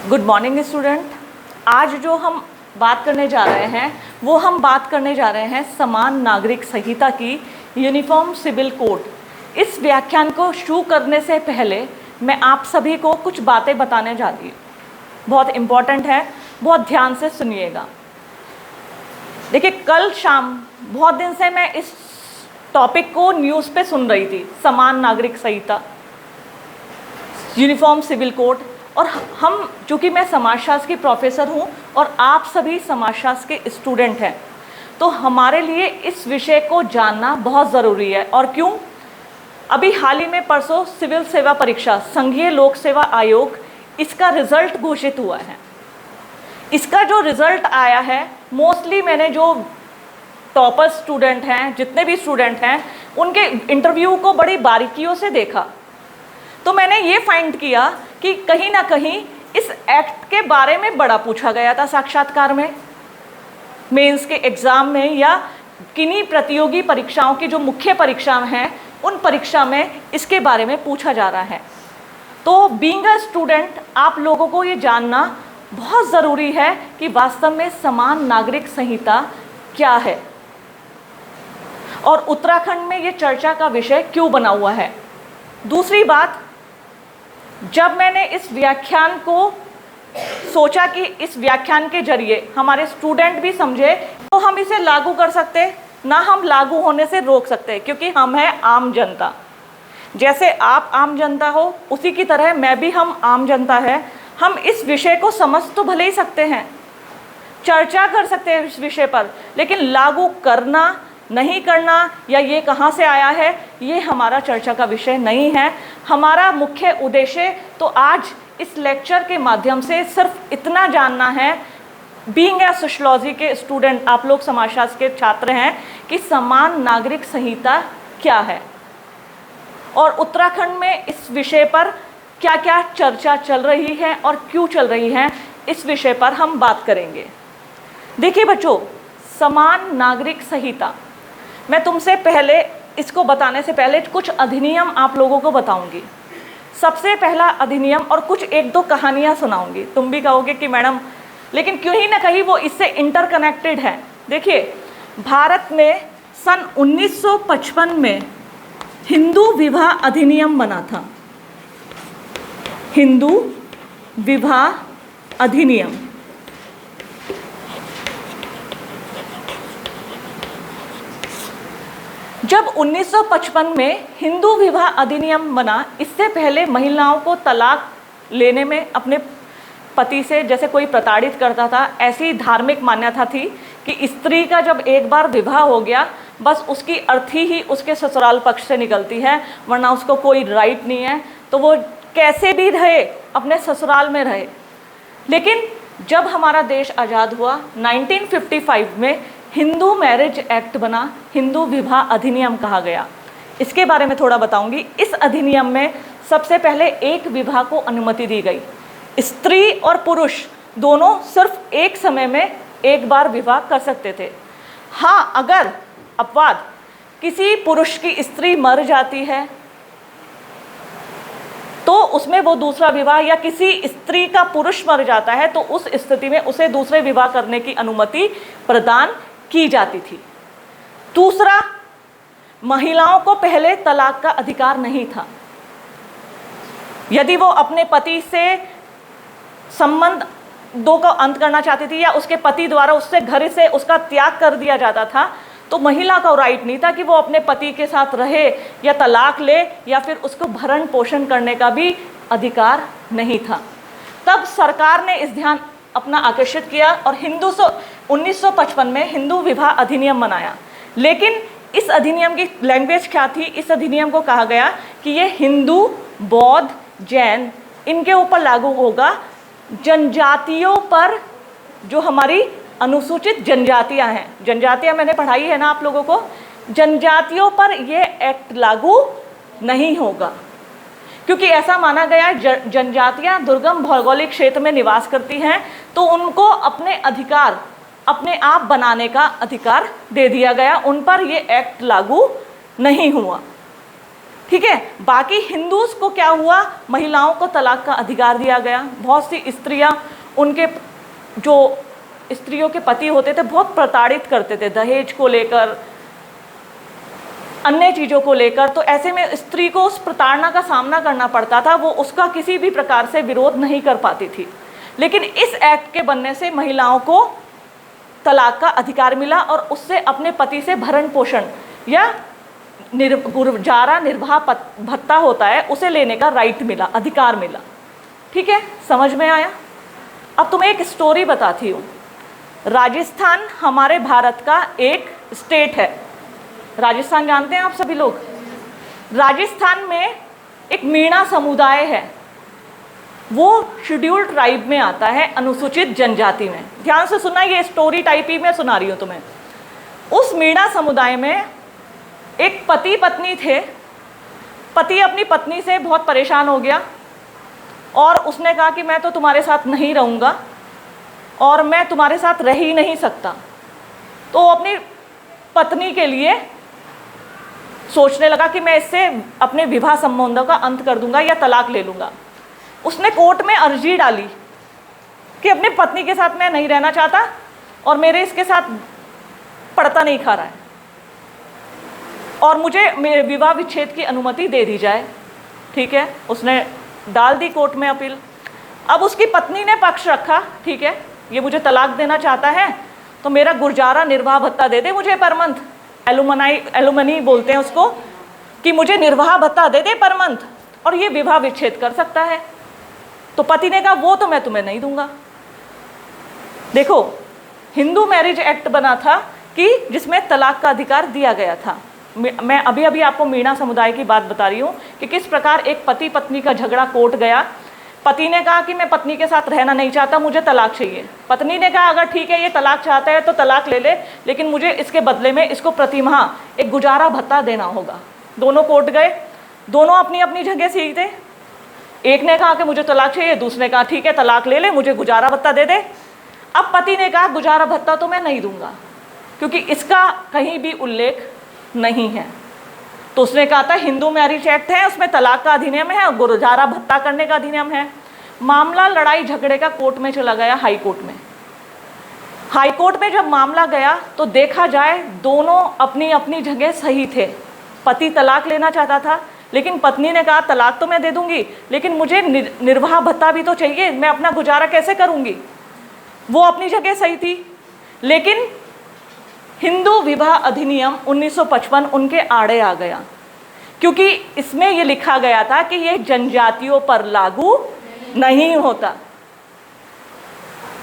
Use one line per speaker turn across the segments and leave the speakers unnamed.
Good morning student. आज जो हम बात करने जा रहे हैं वो हम बात करने जा रहे हैं समान नागरिक संहिता की यूनिफॉर्म सिविल कोड। इस व्याख्यान को शुरू करने से पहले मैं आप सभी को कुछ बातें बताने जा रही हूँ, बहुत इम्पॉर्टेंट है, बहुत ध्यान से सुनिएगा। देखिए, कल शाम बहुत दिन से मैं इस टॉपिक को न्यूज़ पे सुन रही थी, समान नागरिक संहिता यूनिफॉर्म सिविल कोड। और हम, चूँकि मैं समाजशास्त्र की प्रोफेसर हूँ और आप सभी समाजशास्त्र के स्टूडेंट हैं, तो हमारे लिए इस विषय को जानना बहुत ज़रूरी है। और क्यों? अभी हाल ही में परसों सिविल सेवा परीक्षा, संघीय लोक सेवा आयोग, इसका रिज़ल्ट घोषित हुआ है। इसका जो रिज़ल्ट आया है, मोस्टली मैंने जो टॉपर स्टूडेंट हैं, जितने भी स्टूडेंट हैं, उनके इंटरव्यू को बड़ी बारीकियों से देखा, तो मैंने ये फाइंड किया कि कहीं ना कहीं इस एक्ट के बारे में बड़ा पूछा गया था साक्षात्कार में, मेंस के एग्ज़ाम में, या किन्हीं प्रतियोगी परीक्षाओं की जो मुख्य परीक्षा हैं उन परीक्षा में इसके बारे में पूछा जा रहा है। तो बीइंग अ स्टूडेंट आप लोगों को ये जानना बहुत ज़रूरी है कि वास्तव में समान नागरिक संहिता क्या है और उत्तराखंड में ये चर्चा का विषय क्यों बना हुआ है। दूसरी बात, जब मैंने इस व्याख्यान को सोचा कि इस व्याख्यान के जरिए हमारे स्टूडेंट भी समझे, तो हम इसे लागू कर सकते ना, हम लागू होने से रोक सकते, क्योंकि हम हैं आम जनता। जैसे आप आम जनता हो, उसी की तरह मैं भी, हम आम जनता है। हम इस विषय को समझ तो भले ही सकते हैं, चर्चा कर सकते हैं इस विषय पर, लेकिन लागू करना, नहीं करना, या ये कहाँ से आया है, ये हमारा चर्चा का विषय नहीं है। हमारा मुख्य उद्देश्य तो आज इस लेक्चर के माध्यम से सिर्फ इतना जानना है, बीइंग ए सोशियोलॉजी के स्टूडेंट, आप लोग समाजशास्त्र के छात्र हैं, कि समान नागरिक संहिता क्या है और उत्तराखंड में इस विषय पर क्या क्या चर्चा चल रही है और क्यों चल रही है, इस विषय पर हम बात करेंगे। देखिए बच्चों, समान नागरिक संहिता, मैं तुमसे पहले इसको बताने से पहले कुछ अधिनियम आप लोगों को बताऊंगी। सबसे पहला अधिनियम, और कुछ एक दो कहानियां सुनाऊंगी। तुम भी कहोगे कि मैडम, लेकिन क्यों ही ना कहीं वो इससे इंटरकनेक्टेड है। देखिए, भारत में सन 1955 में हिंदू विवाह अधिनियम बना था, हिंदू विवाह अधिनियम। जब 1955 में हिंदू विवाह अधिनियम बना, इससे पहले महिलाओं को तलाक लेने में अपने पति से, जैसे कोई प्रताड़ित करता था, ऐसी धार्मिक मान्यता थी कि स्त्री का जब एक बार विवाह हो गया, बस उसकी अर्थी ही उसके ससुराल पक्ष से निकलती है, वरना उसको कोई राइट नहीं है, तो वो कैसे भी रहे, अपने ससुराल में रहे। लेकिन जब हमारा देश आज़ाद हुआ 1955 में, हिंदू मैरिज एक्ट बना, हिंदू विवाह अधिनियम कहा गया। इसके बारे में थोड़ा बताऊंगी। इस अधिनियम में सबसे पहले एक विवाह को अनुमति दी गई, स्त्री और पुरुष दोनों सिर्फ एक समय में एक बार विवाह कर सकते थे। हाँ, अगर अपवाद किसी पुरुष की स्त्री मर जाती है तो उसमें वो दूसरा विवाह, या किसी स्त्री का पुरुष मर जाता है तो उस स्थिति में उसे दूसरे विवाह करने की अनुमति प्रदान की जाती थी। दूसरा, महिलाओं को पहले तलाक का अधिकार नहीं था। यदि वो अपने पति से संबंध दो का अंत करना चाहती थी, या उसके पति द्वारा उससे घर से उसका त्याग कर दिया जाता था, तो महिला का राइट नहीं था कि वो अपने पति के साथ रहे या तलाक ले, या फिर उसको भरण पोषण करने का भी अधिकार नहीं था। तब सरकार ने इस ध्यान अपना आकर्षित किया और 1955 में हिंदू विवाह अधिनियम बनाया। लेकिन इस अधिनियम की लैंग्वेज क्या थी? इस अधिनियम को कहा गया कि ये हिंदू, बौद्ध, जैन, इनके ऊपर लागू होगा। जनजातियों पर, जो हमारी अनुसूचित जनजातियां हैं, जनजातियां मैंने पढ़ाई है ना आप लोगों को, जनजातियों पर यह एक्ट लागू नहीं होगा, क्योंकि ऐसा माना गया जनजातियां दुर्गम भौगोलिक क्षेत्र में निवास करती हैं, तो उनको अपने अधिकार अपने आप बनाने का अधिकार दे दिया गया, उन पर ये एक्ट लागू नहीं हुआ। ठीक है। बाकी हिंदूज को क्या हुआ, महिलाओं को तलाक का अधिकार दिया गया। बहुत सी स्त्रियां, उनके जो स्त्रियों के पति होते थे बहुत प्रताड़ित करते थे दहेज को लेकर, अन्य चीज़ों को लेकर, तो ऐसे में स्त्री को उस प्रताड़ना का सामना करना पड़ता था, वो उसका किसी भी प्रकार से विरोध नहीं कर पाती थी। लेकिन इस एक्ट के बनने से महिलाओं को तलाक का अधिकार मिला और उससे अपने पति से भरण पोषण या गुजारा निर्वाह भत्ता होता है, उसे लेने का राइट मिला, अधिकार मिला। ठीक है, समझ में आया। अब तुम्हें एक स्टोरी बताती हूँ। राजस्थान हमारे भारत का एक स्टेट है। राजस्थान जानते हैं आप सभी लोग। राजस्थान में एक मीणा समुदाय है, वो शेड्यूल्ड ट्राइब में आता है, अनुसूचित जनजाति में। ध्यान से सुनना, ये स्टोरी टाइप ही मैं सुना रही हूँ तुम्हें। उस मीणा समुदाय में एक पति पत्नी थे। पति अपनी पत्नी से बहुत परेशान हो गया और उसने कहा कि मैं तो तुम्हारे साथ नहीं रहूँगा और मैं तुम्हारे साथ रह ही नहीं सकता। तो अपनी पत्नी के लिए सोचने लगा कि मैं इससे अपने विवाह संबंधों का अंत कर दूंगा या तलाक ले लूँगा। उसने कोर्ट में अर्जी डाली कि अपनी पत्नी के साथ मैं नहीं रहना चाहता और मेरे इसके साथ पड़ता नहीं खा रहा है और मुझे मेरे विवाह विच्छेद की अनुमति दे दी जाए। ठीक है, उसने डाल दी कोर्ट में अपील। अब उसकी पत्नी ने पक्ष रखा, ठीक है, ये मुझे तलाक देना चाहता है तो मेरा गुजारा निर्वाह भत्ता दे दे मुझे पर मंथ, एलुमनी बोलते हैं उसको, कि मुझे निर्वाह भत्ता दे दे पर मंथ और ये विवाह विच्छेद कर सकता है। तो पति ने कहा वो तो मैं तुम्हें नहीं दूंगा। देखो, हिंदू मैरिज एक्ट बना था कि जिसमें तलाक का अधिकार दिया गया था। मैं अभी अभी आपको मीणा समुदाय की बात बता रही हूँ कि किस प्रकार एक पति पत्नी का झगड़ा कोर्ट गया। पति ने कहा कि मैं पत्नी के साथ रहना नहीं चाहता, मुझे तलाक चाहिए। पत्नी ने कहा अगर ठीक है ये तलाक चाहता है तो तलाक ले ले, लेकिन मुझे इसके बदले में इसको प्रति माह एक गुजारा भत्ता देना होगा। दोनों कोर्ट गए, दोनों अपनी अपनी जगह सही थे। एक ने कहा कि मुझे तलाक चाहिए, दूसरे ने कहा ठीक है तलाक ले ले, मुझे गुजारा भत्ता दे दे। अब पति ने कहा गुजारा भत्ता तो मैं नहीं दूंगा क्योंकि इसका कहीं भी उल्लेख नहीं है। तो उसने कहा था हिंदू मैरिज एक्ट है, उसमें तलाक का अधिनियम है और गुजारा भत्ता करने का अधिनियम है। मामला लड़ाई झगड़े का कोर्ट में चला गया, हाई कोर्ट में। हाई कोर्ट में जब मामला गया तो देखा जाए दोनों अपनी अपनी जगह सही थे। पति तलाक लेना चाहता था लेकिन पत्नी ने कहा तलाक तो मैं दे दूंगी लेकिन मुझे निर्वाह भत्ता भी तो चाहिए, मैं अपना गुजारा कैसे करूंगी। वो अपनी जगह सही थी। लेकिन हिंदू विवाह अधिनियम 1955 उनके आड़े आ गया क्योंकि इसमें ये लिखा गया था कि ये जनजातियों पर लागू नहीं होता।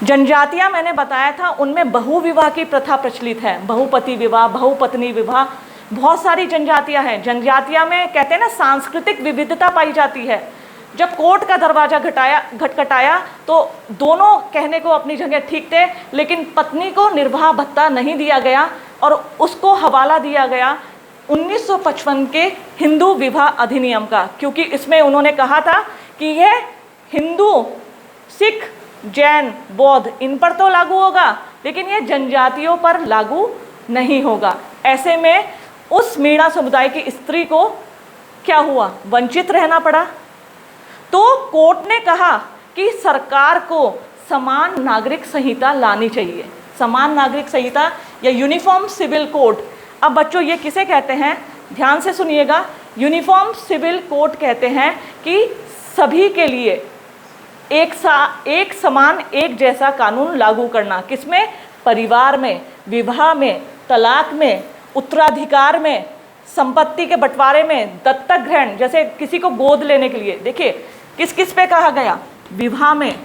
जनजातियां मैंने बताया था उनमें बहुविवाह की प्रथा प्रचलित है, बहुपति विवाह, बहुपत्नी विवाह, बहुत सारी जनजातियां हैं। जनजातियां में कहते हैं ना सांस्कृतिक विविधता पाई जाती है। जब कोर्ट का दरवाजा खटखटाया तो दोनों कहने को अपनी जगह ठीक थे, लेकिन पत्नी को निर्वाह भत्ता नहीं दिया गया और उसको हवाला दिया गया 1955 के हिंदू विवाह अधिनियम का, क्योंकि इसमें उन्होंने कहा था कि यह हिंदू, सिख, जैन, बौद्ध इन पर तो लागू होगा लेकिन यह जनजातियों पर लागू नहीं होगा। ऐसे में उस मीणा समुदाय की स्त्री को क्या हुआ, वंचित रहना पड़ा। तो कोर्ट ने कहा कि सरकार को समान नागरिक संहिता लानी चाहिए। समान नागरिक संहिता या यूनिफॉर्म सिविल कोड। अब बच्चों ये किसे कहते हैं, ध्यान से सुनिएगा। यूनिफॉर्म सिविल कोड कहते हैं कि सभी के लिए एक समान एक जैसा कानून लागू करना। किसमें, परिवार में, विवाह में, तलाक में, उत्तराधिकार में, संपत्ति के बंटवारे में, दत्तक ग्रहण, जैसे किसी को गोद लेने के लिए। देखिए किस किस पे कहा गया, विवाह में,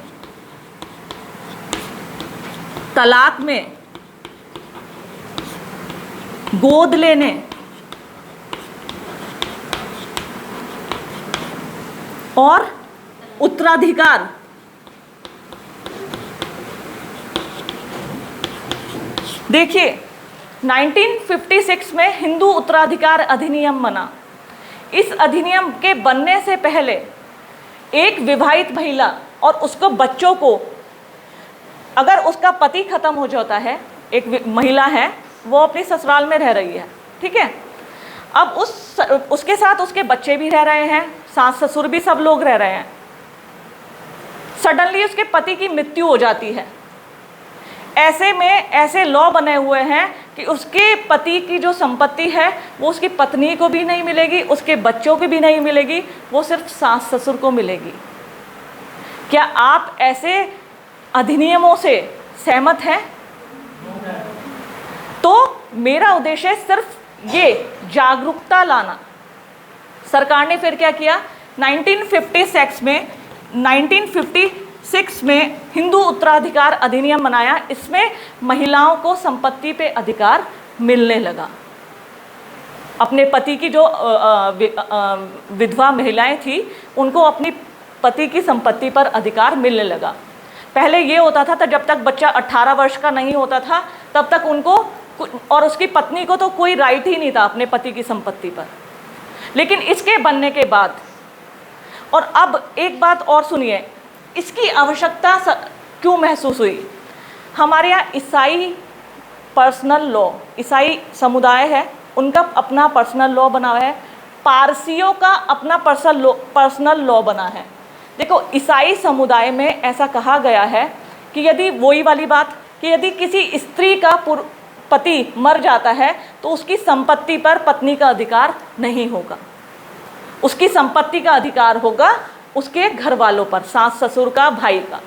तलाक में, गोद लेने, और उत्तराधिकार। देखिए 1956 में हिंदू उत्तराधिकार अधिनियम बना। इस अधिनियम के बनने से पहले एक विवाहित महिला और उसको बच्चों को, अगर उसका पति खत्म हो जाता है, एक महिला है वो अपनी ससुराल में रह रही है, ठीक है, अब उसके साथ उसके बच्चे भी रह रहे हैं, सास ससुर भी, सब लोग रह रहे हैं। सडनली उसके पति की मृत्यु हो जाती है। ऐसे में ऐसे लॉ बने हुए हैं कि उसके पति की जो संपत्ति है वो उसकी पत्नी को भी नहीं मिलेगी, उसके बच्चों को भी नहीं मिलेगी, वो सिर्फ सास ससुर को मिलेगी। क्या आप ऐसे अधिनियमों से सहमत हैं? तो मेरा उद्देश्य सिर्फ ये जागरूकता लाना। सरकार ने फिर क्या किया, 1956 में हिंदू उत्तराधिकार अधिनियम बनाया। इसमें महिलाओं को संपत्ति पे अधिकार मिलने लगा। अपने पति की जो विधवा महिलाएं थी उनको अपनी पति की संपत्ति पर अधिकार मिलने लगा। पहले ये होता था जब तक बच्चा 18 वर्ष का नहीं होता था तब तक उनको और उसकी पत्नी को तो कोई राइट ही नहीं था अपने पति की संपत्ति पर। लेकिन इसके बनने के बाद, और अब एक बात और सुनिए, इसकी आवश्यकता क्यों महसूस हुई? हमारे यहाँ ईसाई पर्सनल लॉ, ईसाई समुदाय है, उनका अपना पर्सनल लॉ बना हुआ है। पारसियों का अपना पर्सनल लॉ बना है। देखो, ईसाई समुदाय में ऐसा कहा गया है कि यदि, वही वाली बात कि यदि किसी स्त्री का पति मर जाता है तो उसकी संपत्ति पर पत्नी का अधिकार नहीं होगा, उसकी संपत्ति का अधिकार होगा उसके घर वालों पर, सास ससुर का, भाई का।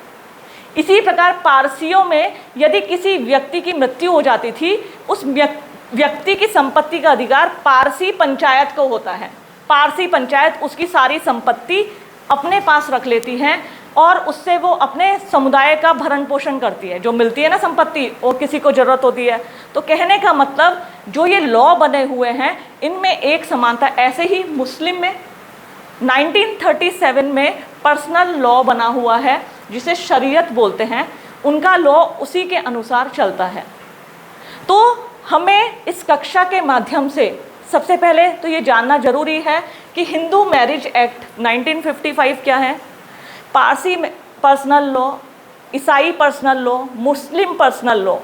इसी प्रकार पारसियों में यदि किसी व्यक्ति की मृत्यु हो जाती थी, उस व्यक्ति की संपत्ति का अधिकार पारसी पंचायत को होता है। पारसी पंचायत उसकी सारी संपत्ति अपने पास रख लेती है और उससे वो अपने समुदाय का भरण पोषण करती है। जो मिलती है ना संपत्ति, वो किसी को ज़रूरत होती है। तो कहने का मतलब, जो ये लॉ बने हुए हैं इनमें एक समानता। ऐसे ही मुस्लिम में 1937 में पर्सनल लॉ बना हुआ है जिसे शरीयत बोलते हैं, उनका लॉ उसी के अनुसार चलता है। तो हमें इस कक्षा के माध्यम से सबसे पहले तो ये जानना जरूरी है कि हिंदू मैरिज एक्ट 1955 क्या है, पारसी पर्सनल लॉ, ईसाई personal law, Muslim personal law,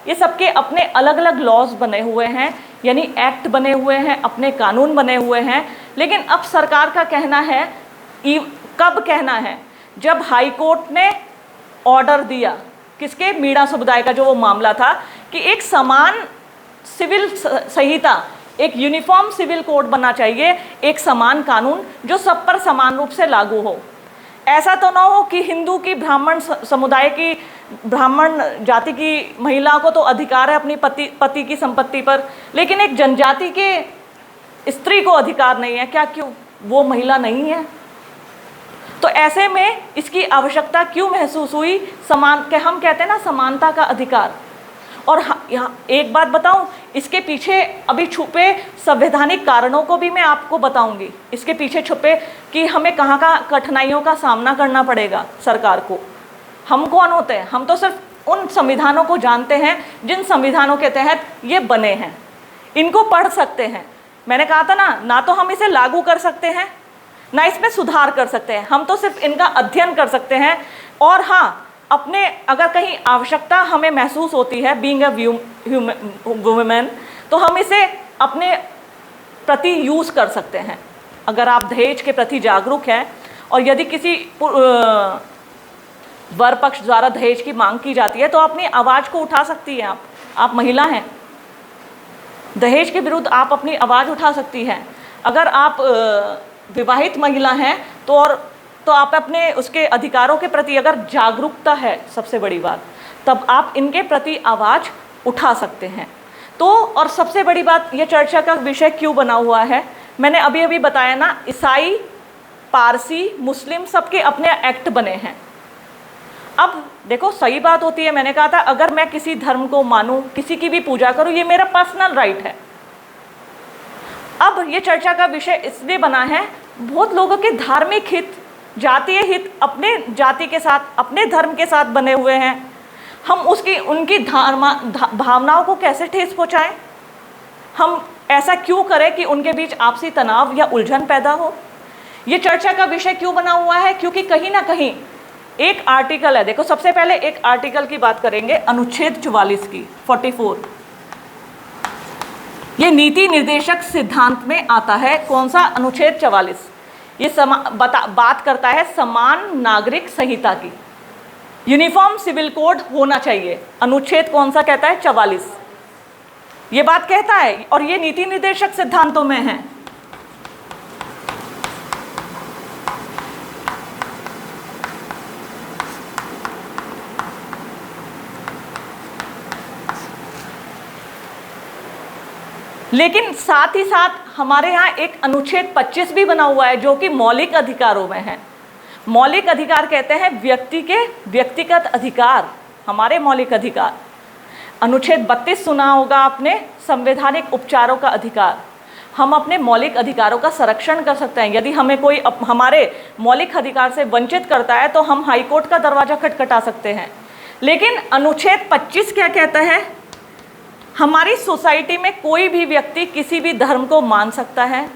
ये सबके अपने अलग अलग लॉज बने हुए हैं, यानी एक्ट बने हुए हैं, अपने कानून बने हुए हैं। लेकिन अब सरकार का कहना है, कब कहना है, जब हाई कोर्ट ने ऑर्डर दिया, किसके, मीणा समुदाय का जो वो मामला था कि एक समान सिविल संहिता, एक यूनिफॉर्म सिविल कोड बनना चाहिए, एक समान कानून जो सब पर समान रूप से लागू हो। ऐसा तो ना हो कि हिंदू की, ब्राह्मण समुदाय की, ब्राह्मण जाति की महिला को तो अधिकार है अपनी पति की संपत्ति पर, लेकिन एक जनजाति के स्त्री को अधिकार नहीं है। क्या, क्यों? वो महिला नहीं है। तो ऐसे में इसकी आवश्यकता क्यों महसूस हुई? हम कहते हैं ना समानता का अधिकार। और यहाँ एक बात बताऊं, इसके पीछे अभी छुपे संवैधानिक कारणों को भी मैं आपको बताऊंगी। इसके पीछे छुपे कि हमें कहाँ कठिनाइयों का सामना करना पड़ेगा सरकार को। हम कौन होते हैं? हम तो सिर्फ उन संविधानों को जानते हैं जिन संविधानों के तहत ये बने हैं, इनको पढ़ सकते हैं। मैंने कहा था ना तो हम इसे लागू कर सकते हैं, ना इसमें सुधार कर सकते हैं, हम तो सिर्फ इनका अध्ययन कर सकते हैं। और हाँ, अपने अगर कहीं आवश्यकता हमें महसूस होती है, बीइंग अ वुमेन, तो हम इसे अपने प्रति यूज़ कर सकते हैं। अगर आप दहेज के प्रति जागरूक हैं और यदि किसी वर पक्ष द्वारा दहेज की मांग की जाती है तो अपनी आवाज़ को उठा सकती हैं। आप महिला हैं, दहेज के विरुद्ध आप अपनी आवाज़ उठा सकती हैं। अगर आप विवाहित महिला हैं तो आप अपने उसके अधिकारों के प्रति अगर जागरूकता है, सबसे बड़ी बात, तब आप इनके प्रति आवाज़ उठा सकते हैं। तो और सबसे बड़ी बात, ये चर्चा का विषय क्यों बना हुआ है, मैंने अभी अभी बताया ना, ईसाई, पारसी, मुस्लिम सबके अपने एक्ट बने हैं। अब देखो, सही बात होती है, मैंने कहा था अगर मैं किसी धर्म को मानूं, किसी की भी पूजा करूं, ये मेरा पर्सनल राइट है। अब ये चर्चा का विषय इसलिए बना है, बहुत लोगों के धार्मिक हित, जातीय हित अपने जाति के साथ, अपने धर्म के साथ बने हुए हैं। हम उनकी भावनाओं को कैसे ठेस पहुँचाएं? हम ऐसा क्यों करें कि उनके बीच आपसी तनाव या उलझन पैदा हो? ये चर्चा का विषय क्यों बना हुआ है? क्योंकि कहीं ना कहीं एक आर्टिकल है, देखो सबसे पहले एक आर्टिकल की बात करेंगे, अनुच्छेद 44 की, 44। ये नीति निर्देशक सिद्धांत में आता है। कौन सा? अनुच्छेद 44। ये बात करता है समान नागरिक संहिता की। यूनिफॉर्म सिविल कोड होना चाहिए। अनुच्छेद कौन सा कहता है? 44 ये बात कहता है, और ये नीति निर्देशक सिद्धांतों में है। लेकिन साथ ही साथ हमारे यहाँ एक अनुच्छेद 25 भी बना हुआ है जो कि मौलिक अधिकारों में है। मौलिक अधिकार कहते हैं व्यक्ति के व्यक्तिगत अधिकार, हमारे मौलिक अधिकार। अनुच्छेद 32 सुना होगा आपने, संवैधानिक उपचारों का अधिकार। हम अपने मौलिक अधिकारों का संरक्षण कर सकते हैं। यदि हमें कोई हमारे मौलिक अधिकार से वंचित करता है तो हम हाईकोर्ट का दरवाजा खटखटा सकते हैं। लेकिन अनुच्छेद 25 क्या कहता है? हमारी सोसाइटी में कोई भी व्यक्ति किसी भी धर्म को मान सकता है,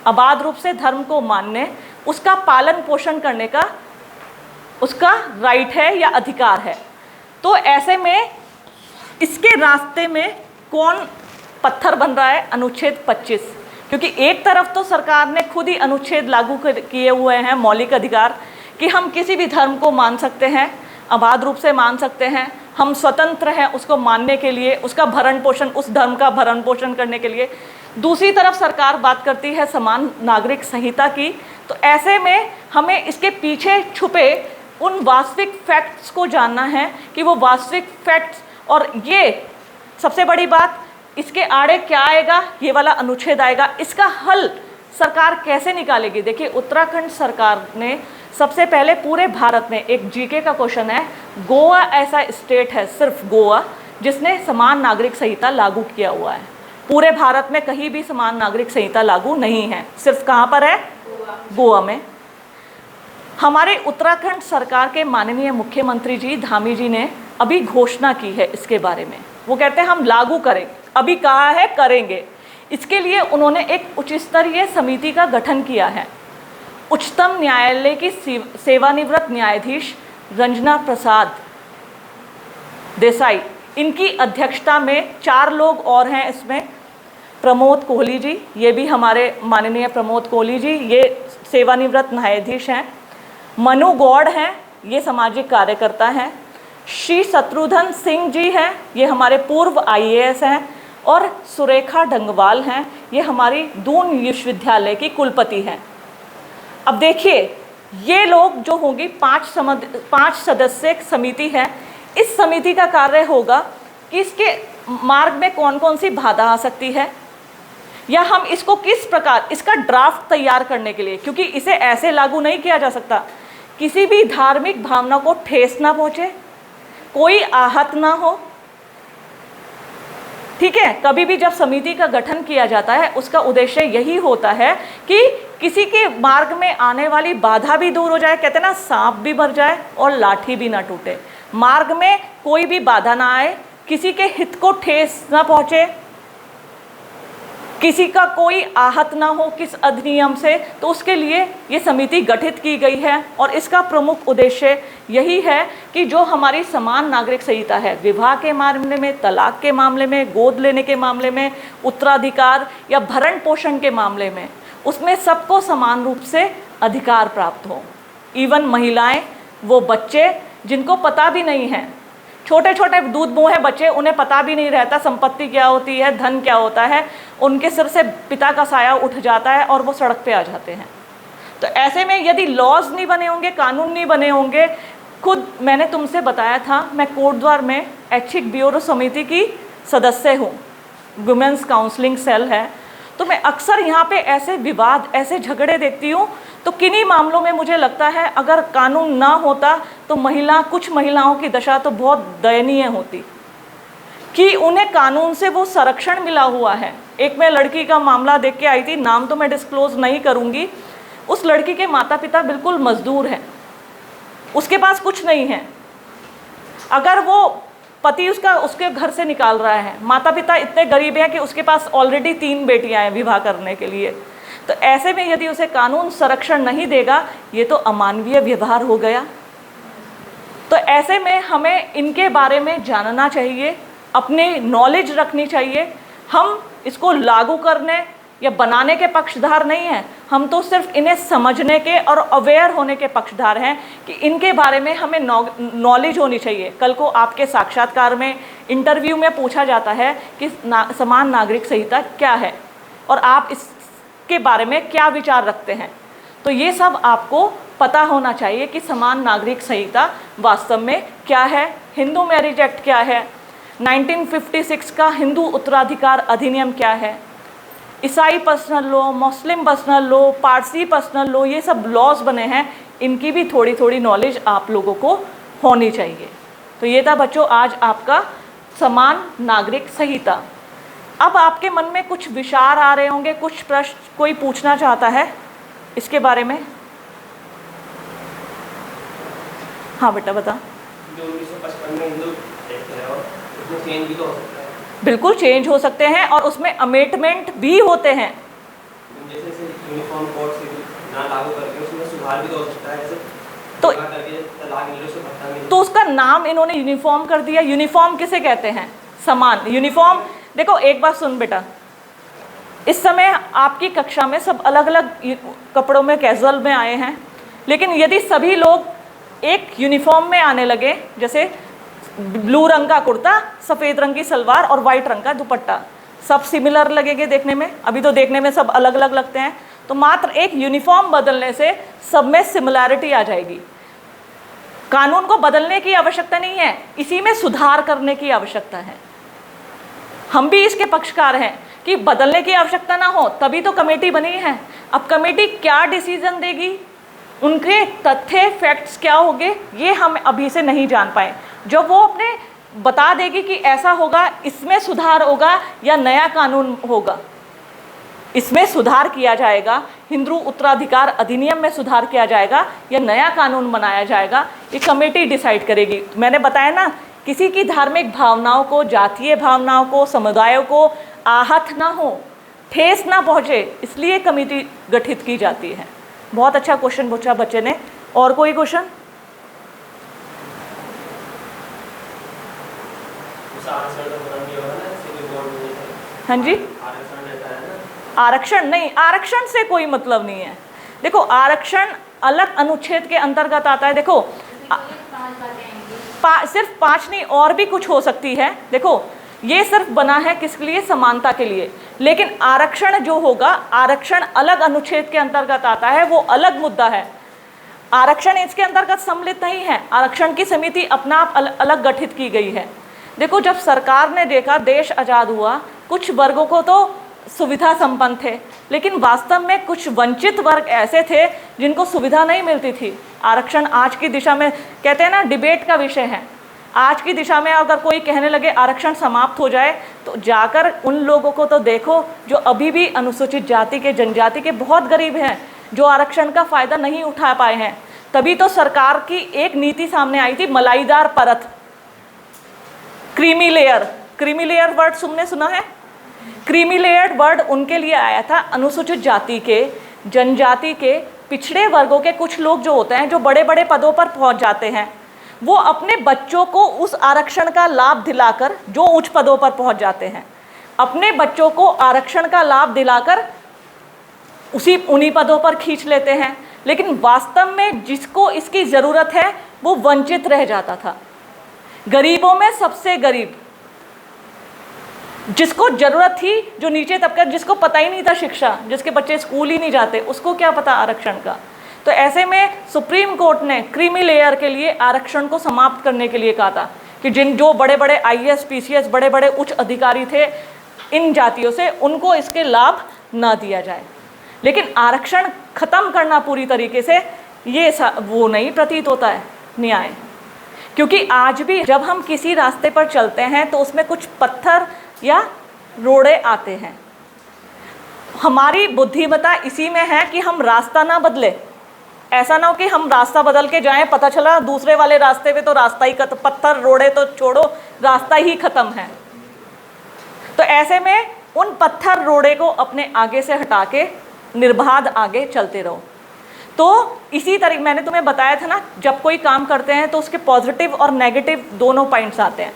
अबाध रूप से धर्म को मानने, उसका पालन पोषण करने का उसका राइट है या अधिकार है। तो ऐसे में इसके रास्ते में कौन पत्थर बन रहा है? अनुच्छेद 25। क्योंकि एक तरफ तो सरकार ने खुद ही अनुच्छेद लागू किए हुए हैं, मौलिक अधिकार, कि हम किसी भी धर्म को मान सकते हैं, अबाध रूप से मान सकते हैं, हम स्वतंत्र हैं उसको मानने के लिए, उसका भरण पोषण, उस धर्म का भरण पोषण करने के लिए। दूसरी तरफ सरकार बात करती है समान नागरिक संहिता की। तो ऐसे में हमें इसके पीछे छुपे उन वास्तविक फैक्ट्स को जानना है कि वो वास्तविक फैक्ट्स, और ये सबसे बड़ी बात, इसके आड़े क्या आएगा? ये वाला अनुच्छेद आएगा। इसका हल सरकार कैसे निकालेगी? देखिए, उत्तराखंड सरकार ने सबसे पहले पूरे भारत में, एक जीके का क्वेश्चन है, गोवा ऐसा स्टेट है, सिर्फ गोवा, जिसने समान नागरिक संहिता लागू किया हुआ है। पूरे भारत में कहीं भी समान नागरिक संहिता लागू नहीं है, सिर्फ कहाँ पर है? गोवा में। हमारे उत्तराखंड सरकार के माननीय मुख्यमंत्री जी धामी जी ने अभी घोषणा की है इसके बारे में। वो कहते हैं हम लागू करें, अभी कहा है करेंगे। इसके लिए उन्होंने एक उच्च स्तरीय समिति का गठन किया है। उच्चतम न्यायालय की सेवानिवृत्त न्यायाधीश रंजना प्रसाद देसाई, इनकी अध्यक्षता में 4 लोग और हैं इसमें। प्रमोद कोहली जी, ये भी हमारे माननीय प्रमोद कोहली जी, ये सेवानिवृत्त न्यायाधीश हैं। मनु गौड़ हैं, ये सामाजिक कार्यकर्ता हैं। श्री शत्रुघ्न सिंह जी हैं, ये हमारे पूर्व IAS हैं। और सुरेखा डंगवाल हैं, ये हमारी दून विश्वविद्यालय की कुलपति हैं। अब देखिए, ये लोग जो होंगी 5 सदस्य समिति है। इस समिति का कार्य होगा कि इसके मार्ग में कौन कौन सी बाधा आ सकती है, या हम इसको किस प्रकार, इसका ड्राफ्ट तैयार करने के लिए, क्योंकि इसे ऐसे लागू नहीं किया जा सकता, किसी भी धार्मिक भावना को ठेस ना पहुँचे, कोई आहत ना हो। ठीक है, कभी भी जब समिति का गठन किया जाता है उसका उद्देश्य यही होता है कि किसी के मार्ग में आने वाली बाधा भी दूर हो जाए। कहते हैं ना, सांप भी मर जाए और लाठी भी ना टूटे। मार्ग में कोई भी बाधा ना आए, किसी के हित को ठेस ना पहुँचे, किसी का कोई आहत ना हो किस अधिनियम से, तो उसके लिए ये समिति गठित की गई है। और इसका प्रमुख उद्देश्य यही है कि जो हमारी समान नागरिक संहिता है, विवाह के मामले में, तलाक के मामले में, गोद लेने के मामले में, उत्तराधिकार या भरण पोषण के मामले में, उसमें सबको समान रूप से अधिकार प्राप्त हो। इवन महिलाएं, वो बच्चे जिनको पता भी नहीं है, छोटे छोटे दूध मुँह बच्चे, उन्हें पता भी नहीं रहता संपत्ति क्या होती है, धन क्या होता है, उनके सिर से पिता का साया उठ जाता है और वो सड़क पे आ जाते हैं। तो ऐसे में यदि लॉज नहीं बने होंगे, कानून नहीं बने होंगे, खुद मैंने तुमसे बताया था, मैं कोटद्वार में ऐच्छिक ब्यूरो समिति की सदस्य हूँ, वुमेन्स काउंसलिंग सेल है। तो मैं अक्सर यहाँ पे ऐसे विवाद, ऐसे झगड़े देखती हूँ। तो किन्हीं मामलों में मुझे लगता है अगर कानून ना होता तो कुछ महिलाओं की दशा तो बहुत दयनीय होती, कि उन्हें कानून से वो संरक्षण मिला हुआ है। एक मैं लड़की का मामला देख के आई थी, नाम तो मैं डिस्क्लोज नहीं करूँगी। उस लड़की के माता पिता बिल्कुल मजदूर हैं, उसके पास कुछ नहीं है। अगर वो पति उसके घर से निकाल रहा है, माता पिता इतने गरीब हैं कि उसके पास ऑलरेडी 3 बेटियां हैं विवाह करने के लिए, तो ऐसे में यदि उसे कानून संरक्षण नहीं देगा, ये तो अमानवीय व्यवहार हो गया। तो ऐसे में हमें इनके बारे में जानना चाहिए, अपनी नॉलेज रखनी चाहिए। हम इसको लागू करने या बनाने के पक्षधार नहीं हैं, हम तो सिर्फ इन्हें समझने के और अवेयर होने के पक्षधार हैं कि इनके बारे में हमें नॉलेज होनी चाहिए। कल को आपके साक्षात्कार में, इंटरव्यू में पूछा जाता है कि समान नागरिक संहिता क्या है और आप इसके बारे में क्या विचार रखते हैं, तो ये सब आपको पता होना चाहिए कि समान नागरिक संहिता वास्तव में क्या है, हिंदू मैरिज एक्ट क्या है, 1956 का हिंदू उत्तराधिकार अधिनियम क्या है, ईसाई personal law, Muslim personal law, पारसी पर्सनल लॉ, ये सब लॉज बने हैं, इनकी भी थोड़ी थोड़ी नॉलेज आप लोगों को होनी चाहिए। तो ये था बच्चों आज आपका समान नागरिक संहिता। अब आपके मन में कुछ विचार आ रहे होंगे, कुछ प्रश्न कोई पूछना चाहता है इसके बारे में? हाँ बेटा बता।
जो 1955 में हिंदू एक्ट है और उसमें चेंज भी तो हो सकता है।
बिल्कुल चेंज हो सकते हैं और उसमें अमेंडमेंट भी होते हैं।
जैसे यूनिफॉर्म कोड से ना लागू करके उसमें सुधार भी तो हो सकता है, जैसे
तो
तलाक मिले से भत्ता मिले।
तो उसका नाम इन्होंने यूनिफॉर्म कर दिया। यूनिफॉर्म किसे कहते हैं? समान। यूनिफॉर्म देखो, एक बात सुन बेटा, इस समय आपकी कक्षा में सब अलग अलग कपड़ों में, कैजुअल में आए हैं, लेकिन यदि सभी लोग एक यूनिफॉर्म में आने लगे, जैसे ब्लू रंग का कुर्ता, सफ़ेद रंग की सलवार और वाइट रंग का दुपट्टा, सब सिमिलर लगेंगे देखने में? अभी तो देखने में सब अलग अलग लगते हैं। तो मात्र एक यूनिफॉर्म बदलने से सब में सिमिलैरिटी आ जाएगी। कानून को बदलने की आवश्यकता नहीं है, इसी में सुधार करने की आवश्यकता है। हम भी इसके पक्षकार हैं कि बदलने की आवश्यकता ना हो, तभी तो कमेटी बनी है। अब कमेटी क्या डिसीजन देगी, उनके तथ्य फैक्ट्स क्या होंगे, ये हम अभी से नहीं जान पाए। जब वो अपने बता देगी कि ऐसा होगा, इसमें सुधार होगा या नया कानून होगा, इसमें सुधार किया जाएगा, हिंदू उत्तराधिकार अधिनियम में सुधार किया जाएगा या नया कानून बनाया जाएगा, ये कमेटी डिसाइड करेगी। मैंने बताया ना, किसी की धार्मिक भावनाओं को, जातीय भावनाओं को, समुदायों को आहत ना हो, ठेस ना पहुँचे, इसलिए कमेटी गठित की जाती है। बहुत अच्छा क्वेश्चन पूछा बच्चे ने। और कोई क्वेश्चन? हाँ जी, आरक्षण नहीं, आरक्षण से कोई मतलब नहीं है। देखो, आरक्षण अलग अनुच्छेद के अंतर्गत आता है। देखो सिर्फ 5 नहीं, और भी कुछ हो सकती है। देखो, ये सिर्फ बना है किसके लिए? समानता के लिए। लेकिन आरक्षण जो होगा, आरक्षण अलग अनुच्छेद के अंतर्गत आता है, वो अलग मुद्दा है। आरक्षण इसके अंतर्गत सम्मिलित नहीं है। आरक्षण की समिति अपना आप अलग गठित की गई है। देखो, जब सरकार ने देखा देश आज़ाद हुआ, कुछ वर्गों को तो सुविधा संपन्न थे, लेकिन वास्तव में कुछ वंचित वर्ग ऐसे थे जिनको सुविधा नहीं मिलती थी। आरक्षण आज की दिशा में, कहते हैं ना, डिबेट का विषय है। आज की दिशा में अगर कोई कहने लगे आरक्षण समाप्त हो जाए, तो जाकर उन लोगों को तो देखो जो अभी भी अनुसूचित जाति के, जनजाति के बहुत गरीब हैं, जो आरक्षण का फ़ायदा नहीं उठा पाए हैं। तभी तो सरकार की एक नीति सामने आई थी, मलाईदार परत, creamy layer. Creamy layer word तुमने सुना है? क्रीमी लेयर वर्ड उनके लिए आया था, अनुसूचित जाति के, जनजाति के, पिछड़े वर्गों के कुछ लोग जो होते हैं, जो बड़े बड़े पदों पर पहुंच जाते हैं, वो अपने बच्चों को उस आरक्षण का लाभ दिलाकर, जो उच्च पदों पर पहुंच जाते हैं, अपने बच्चों को आरक्षण का लाभ दिलाकर उन्हीं पदों पर खींच लेते हैं। लेकिन वास्तव में जिसको इसकी ज़रूरत है वो वंचित रह जाता था। गरीबों में सबसे गरीब, जिसको ज़रूरत थी, जो नीचे तबका, जिसको पता ही नहीं था शिक्षा, जिसके बच्चे स्कूल ही नहीं जाते, उसको क्या पता आरक्षण का। तो ऐसे में सुप्रीम कोर्ट ने क्रीमी लेयर के लिए आरक्षण को समाप्त करने के लिए कहा था कि जो बड़े बड़े IAS, PCS, बड़े बड़े उच्च अधिकारी थे इन जातियों से, उनको इसके लाभ ना दिया जाए। लेकिन आरक्षण खत्म करना पूरी तरीके से, ये वो नहीं प्रतीत होता है न्याय। क्योंकि आज भी जब हम किसी रास्ते पर चलते हैं तो उसमें कुछ पत्थर या रोड़े आते हैं। हमारी बुद्धिमत्ता इसी में है कि हम रास्ता ना बदले। ऐसा ना हो कि हम रास्ता बदल के जाएं, पता चला दूसरे वाले रास्ते पे तो रास्ता ही खत्म, पत्थर रोड़े तो छोड़ो, रास्ता ही खत्म है। तो ऐसे में उन पत्थर रोड़े को अपने आगे से हटा के निर्बाध आगे चलते रहो। तो इसी तरीके मैंने तुम्हें बताया था ना, जब कोई काम करते हैं तो उसके पॉजिटिव और नेगेटिव दोनों पॉइंट्स आते हैं।